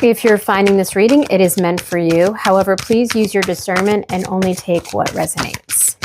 If you're finding this reading, it is meant for you. However, please use your discernment and only take what resonates.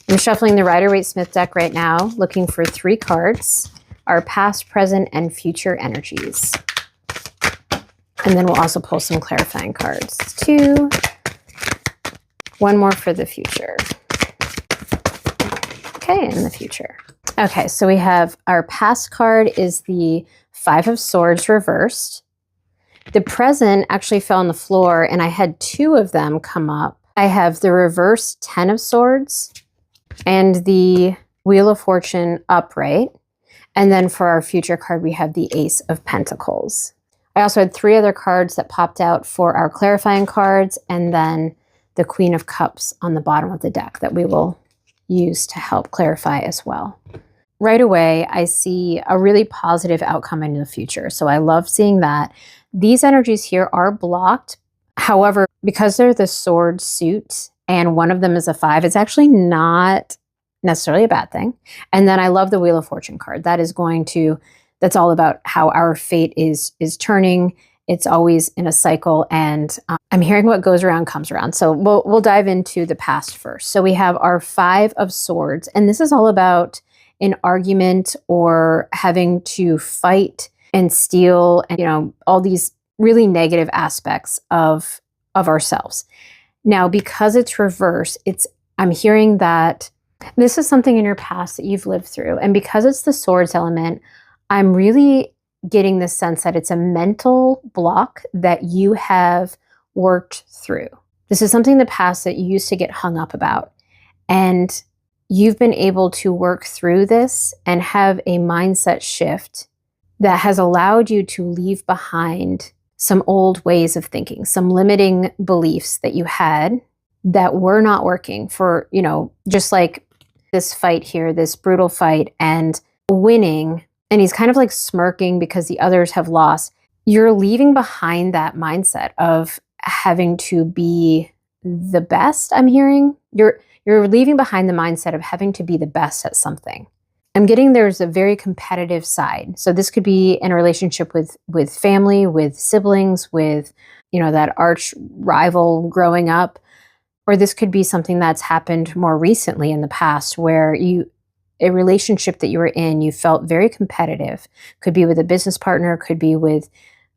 I'm shuffling the Rider-Waite-Smith deck right now, looking for 3 cards, our past, present, and future energies. And then we'll also pull some clarifying cards. 2. 1 more for the future. Okay, in the future. Okay, so we have our past card is the 5 of Swords reversed. The present actually fell on the floor, and I had 2 of them come up. I have the reverse 10 of Swords and the Wheel of Fortune upright. And then for our future card, we have the Ace of Pentacles. I also had 3 other cards that popped out for our clarifying cards, and then the Queen of Cups on the bottom of the deck that we will use to help clarify as well. Right away, I see a really positive outcome in the future. So I love seeing that. These energies here are blocked. However, because they're the sword suit and one of them is a 5, it's actually not necessarily a bad thing. And then I love the Wheel of Fortune card. That is that's all about how our fate is turning. It's always in a cycle, and I'm hearing what goes around comes around. So we'll dive into the past first. So we have our 5 of Swords, and this is all about an argument or having to fight and steal and, all these really negative aspects of ourselves. Now, because it's reverse, I'm hearing that this is something in your past that you've lived through. And because it's the Swords element, I'm really getting the sense that it's a mental block that you have worked through. This is something in the past that you used to get hung up about. And you've been able to work through this and have a mindset shift that has allowed you to leave behind some old ways of thinking, some limiting beliefs that you had that were not working for, just like this fight here, this brutal fight and winning. And he's kind of like smirking because the others have lost. You're leaving behind that mindset of having to be the best, I'm hearing. You're leaving behind the mindset of having to be the best at something. I'm getting there's a very competitive side. So this could be in a relationship with family, with siblings, with, that arch rival growing up. Or this could be something that's happened more recently in the past where a relationship that you were in, you felt very competitive. Could be with a business partner, could be with,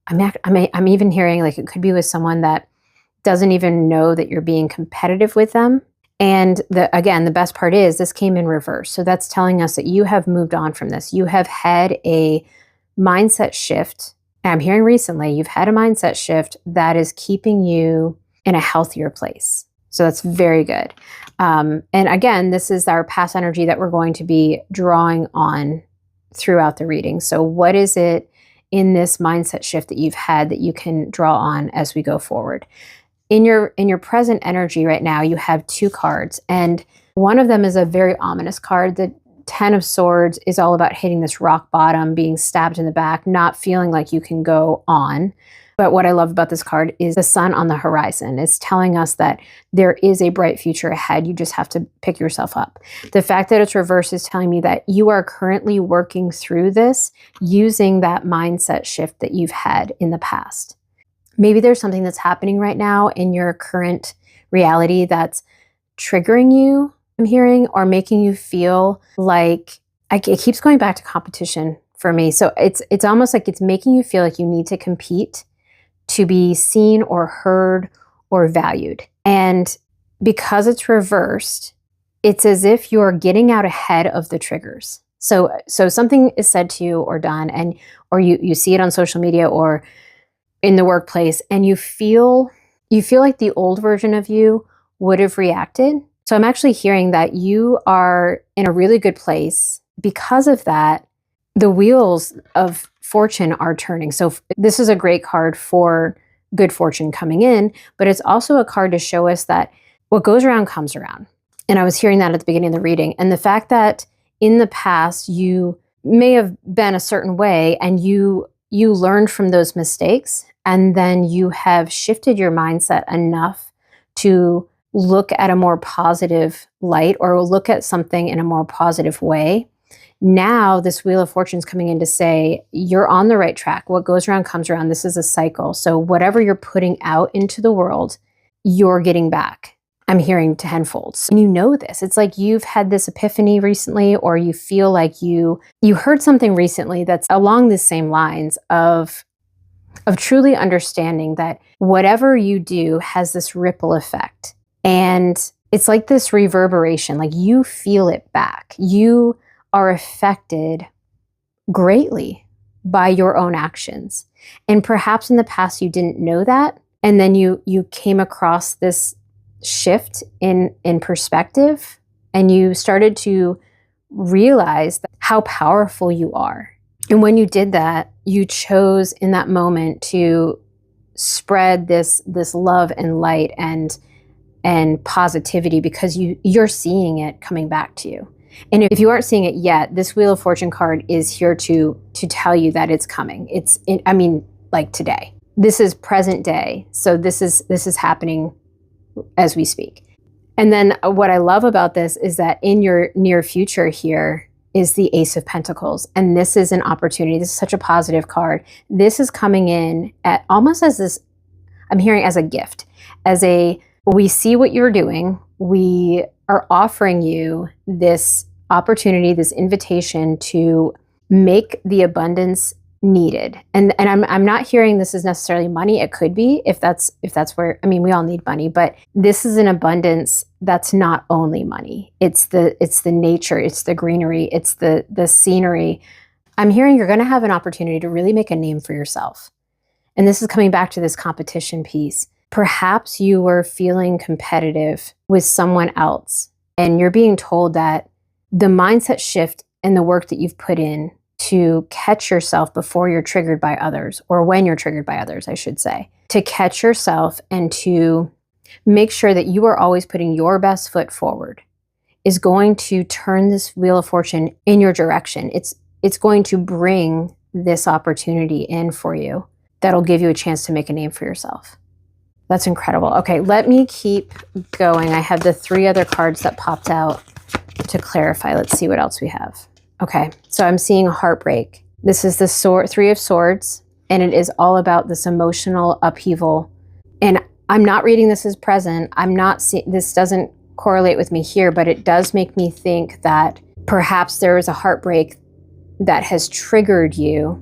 I'm even hearing like it could be with someone that doesn't even know that you're being competitive with them. And the best part is this came in reverse. So that's telling us that you have moved on from this. You have had a mindset shift. And I'm hearing recently, you've had a mindset shift that is keeping you in a healthier place. So that's very good. And again, this is our past energy that we're going to be drawing on throughout the reading. So what is it in this mindset shift that you've had that you can draw on as we go forward? In your present energy right now, you have 2 cards, and one of them is a very ominous card. The 10 of Swords is all about hitting this rock bottom, being stabbed in the back, not feeling like you can go on. But what I love about this card is the sun on the horizon. It's telling us that there is a bright future ahead. You just have to pick yourself up. The fact that it's reversed is telling me that you are currently working through this using that mindset shift that you've had in the past. Maybe there's something that's happening right now in your current reality that's triggering you, I'm hearing, or making you feel like, it keeps going back to competition for me. So it's almost like it's making you feel like you need to compete to be seen or heard or valued. And because it's reversed, it's as if you're getting out ahead of the triggers. So something is said to you or done, or you see it on social media or in the workplace, and you feel like the old version of you would have reacted. So I'm actually hearing that you are in a really good place. Because of that, the wheels of fortune are turning. So this is a great card for good fortune coming in, but it's also a card to show us that what goes around comes around. And I was hearing that at the beginning of the reading. And the fact that in the past, you may have been a certain way and you learned from those mistakes, and then you have shifted your mindset enough to look at a more positive light or look at something in a more positive way. now this Wheel of Fortune is coming in to say, you're on the right track. What goes around comes around. This is a cycle. So whatever you're putting out into the world, you're getting back. I'm hearing tenfold. And you know this. It's like you've had this epiphany recently, or you feel like you heard something recently that's along the same lines of truly understanding that whatever you do has this ripple effect. And it's like this reverberation, like you feel it back. You are affected greatly by your own actions. And perhaps in the past you didn't know that. And then you came across this shift in perspective, and you started to realize how powerful you are. And when you did that, you chose in that moment to spread this love and light and positivity, because you're seeing it coming back to you. And if you aren't seeing it yet, this Wheel of Fortune card is here to tell you that it's coming. Like today. This is present day. So this is happening as we speak. And then what I love about this is that in your near future here is the Ace of Pentacles. And this is an opportunity. This is such a positive card. This is coming in at almost as this, I'm hearing as a gift, we see what you're doing. We are offering you this opportunity, this invitation to make the abundance needed. And I'm not hearing this is necessarily money. It could be if that's where, we all need money, but this is an abundance that's not only money. It's the nature, it's the greenery, it's the scenery. I'm hearing you're going to have an opportunity to really make a name for yourself. And this is coming back to this competition piece. Perhaps you were feeling competitive with someone else, and you're being told that the mindset shift and the work that you've put in to catch yourself before you're triggered by others, or when you're triggered by others, I should say, to catch yourself and to make sure that you are always putting your best foot forward, is going to turn this Wheel of Fortune in your direction. It's going to bring this opportunity in for you that'll give you a chance to make a name for yourself. That's incredible. Okay, let me keep going. I have the 3 other cards that popped out to clarify. Let's see what else we have. Okay, so I'm seeing heartbreak. This is the 3 of Swords, and it is all about this emotional upheaval. And I'm not reading this as present. This doesn't correlate with me here, but it does make me think that perhaps there is a heartbreak that has triggered you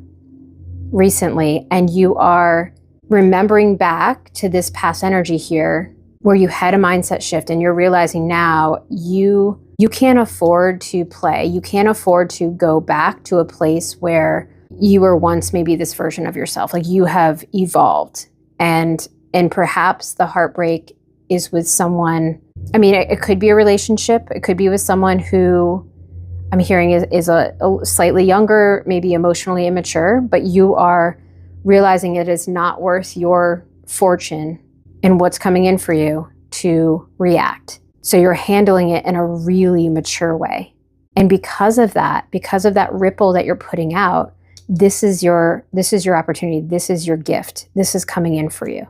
recently, and you are remembering back to this past energy here where you had a mindset shift, and you're realizing now you can't afford to play. You can't afford to go back to a place where you were once maybe this version of yourself. Like, you have evolved, and perhaps the heartbreak is with someone. It could be a relationship. It could be with someone who I'm hearing is a slightly younger, maybe emotionally immature, but you are realizing it is not worth your fortune and what's coming in for you to react. So you're handling it in a really mature way. And because of that ripple that you're putting out, this is your opportunity. This is your gift. This is coming in for you.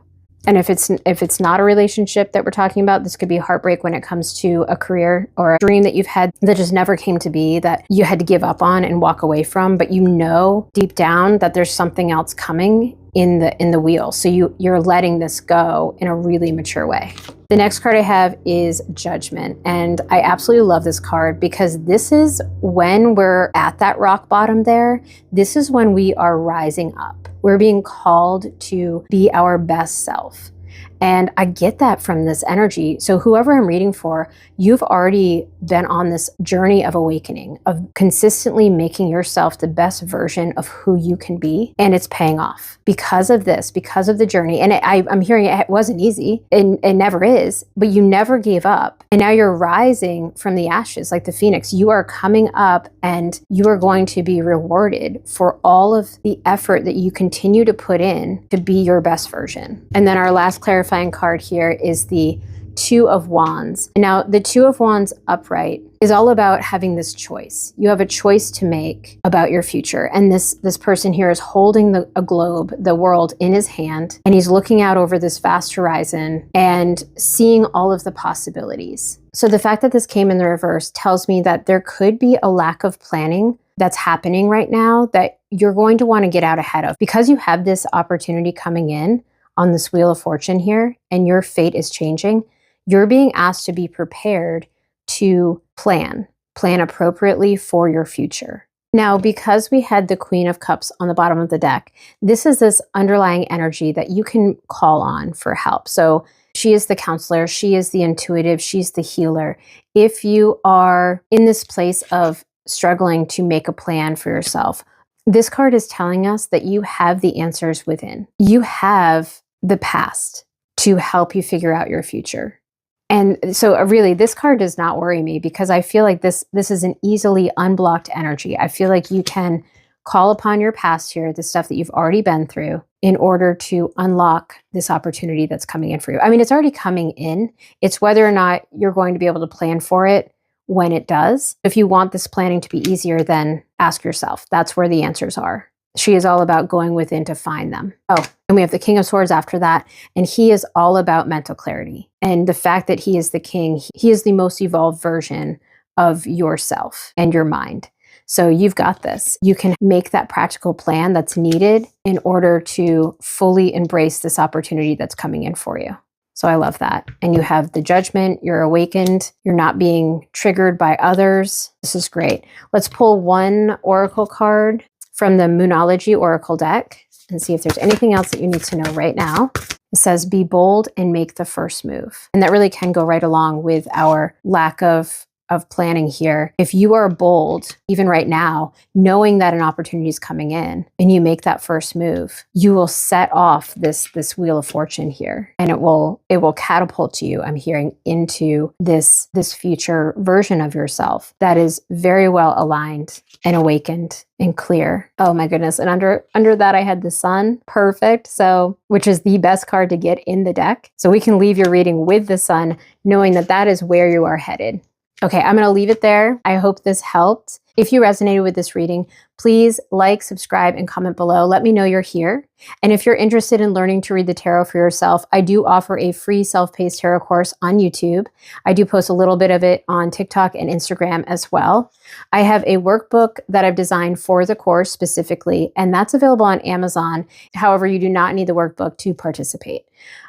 And if it's not a relationship that we're talking about, this could be heartbreak when it comes to a career or a dream that you've had that just never came to be, that you had to give up on and walk away from, but you know deep down that there's something else coming in the wheel. So you're letting this go in a really mature way. The next card I have is Judgment. And I absolutely love this card because this is when we're at that rock bottom there. This is when we are rising up. We're being called to be our best self. And I get that from this energy. So whoever I'm reading for, you've already been on this journey of awakening, of consistently making yourself the best version of who you can be. And it's paying off because of this, because of the journey. And I'm hearing it wasn't easy, and it never is, but you never gave up. And now you're rising from the ashes like the phoenix. You are coming up, and you are going to be rewarded for all of the effort that you continue to put in to be your best version. And then our last clarifying card here is the Two of Wands. Now, the Two of Wands upright is all about having this choice. You have a choice to make about your future. And this person here is holding a globe, the world, in his hand, and he's looking out over this vast horizon and seeing all of the possibilities. So the fact that this came in the reverse tells me that there could be a lack of planning that's happening right now that you're going to want to get out ahead of. Because you have this opportunity coming in on this Wheel of Fortune here, and your fate is changing, you're being asked to be prepared to plan appropriately for your future. Now, because we had the Queen of Cups on the bottom of the deck, this is this underlying energy that you can call on for help. So she is the counselor, she is the intuitive, she's the healer. If you are in this place of struggling to make a plan for yourself, this card is telling us that you have the answers within. You have the past to help you figure out your future. And so really, this card does not worry me because I feel like this is an easily unblocked energy. I feel like you can call upon your past here, the stuff that you've already been through, in order to unlock this opportunity that's coming in for you. I mean, it's already coming in. It's whether or not you're going to be able to plan for it when it does. If you want this planning to be easier, then ask yourself. That's where the answers are. She is all about going within to find them. Oh, and we have the King of Swords after that. And he is all about mental clarity. And the fact that he is the king, he is the most evolved version of yourself and your mind. So you've got this. You can make that practical plan that's needed in order to fully embrace this opportunity that's coming in for you. So I love that. And you have the Judgment, you're awakened, you're not being triggered by others. This is great. Let's pull one oracle card from the Moonology Oracle deck and see if there's anything else that you need to know right now. It says, be bold and make the first move. And that really can go right along with our lack of planning here. If you are bold, even right now, knowing that an opportunity is coming in and you make that first move, you will set off this Wheel of Fortune here, and it will catapult you, I'm hearing, into this future version of yourself that is very well aligned and awakened and clear. Oh my goodness. And under that I had the Sun. Perfect. So, which is the best card to get in the deck. So we can leave your reading with the Sun, knowing that that is where you are headed. Okay, I'm going to leave it there. I hope this helped. If you resonated with this reading, please like, subscribe, and comment below. Let me know you're here. And if you're interested in learning to read the tarot for yourself, I do offer a free self-paced tarot course on YouTube. I do post a little bit of it on TikTok and Instagram as well. I have a workbook that I've designed for the course specifically, and that's available on Amazon. However, you do not need the workbook to participate.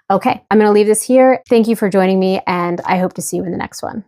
Okay, I'm going to leave this here. Thank you for joining me, and I hope to see you in the next one.